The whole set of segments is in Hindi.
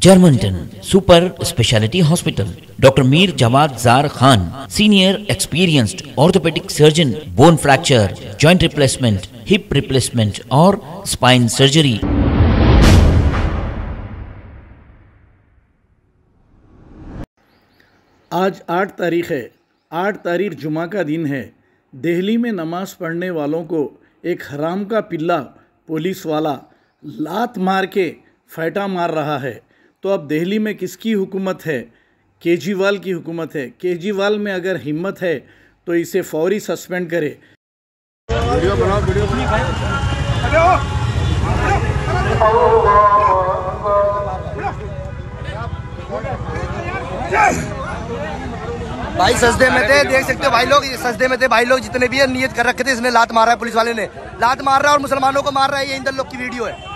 Germanton super speciality hospital, doctor Mir Jawad Jar Khan, senior experienced orthopaedic surgeon, bone fracture, joint replacement, hip replacement और स्पाइन सर्जरी। आज 8 तारीख है। 8 तारीख जुमा का दिन है। दिल्ली में नमाज पढ़ने वालों को एक हराम का पिल्ला पुलिस वाला लात मार के फैटा मार रहा है। तो अब दिल्ली में किसकी हुकूमत है? केजरीवाल की हुकूमत है। केजरीवाल में अगर हिम्मत है तो इसे फौरी सस्पेंड करे। वीडियो बनाओ, वीडियो भाई सजदे में थे, देख सकते हो भाई लोग, सजदे में थे भाई लोग जितने भी है, नियत कर रखे थे इसने लात मारा है, पुलिस वाले ने लात मार रहा है और मुसलमानों को मार रहा है। ये इंदर लोग की वीडियो है।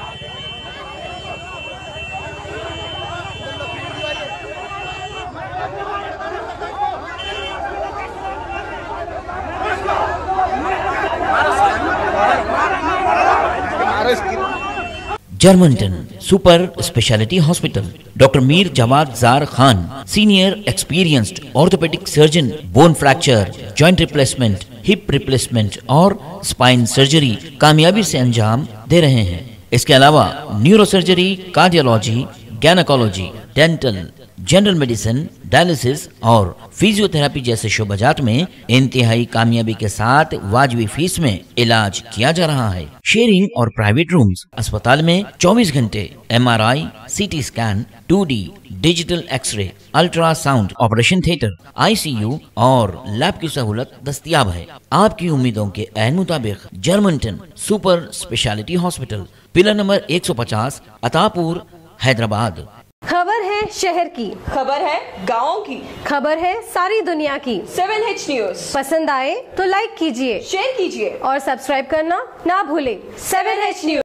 Germanten super speciality hospital, doctor Mir Jawad Jar Khan, senior experienced orthopaedic surgeon, bone fracture, joint replacement, hip replacement और स्पाइन सर्जरी कामयाबी से अंजाम दे रहे हैं। इसके अलावा neuro surgery, cardiology, gynaecology, dental, general medicine, dialysis और फिजियोथेरेपी जैसे शोबाजात में इंतहाई कामयाबी के साथ वाजिबी फीस में इलाज किया जा रहा है। शेयरिंग और प्राइवेट रूम्स। अस्पताल में 24 घंटे MRI, CT scan, 2D digital x-ray, ultrasound, operation theatre, ICU और लैब की सहूलत दस्तयाब है। आपकी उम्मीदों के ऐन मुताबिक Germanten super speciality hospital, pillar number 150, Attapur, Hyderabad. खबर है शहर की, खबर है गाँव की, खबर है सारी दुनिया की। 7H न्यूज पसंद आए तो लाइक कीजिए, शेयर कीजिए और सब्सक्राइब करना ना भूले। 7H news.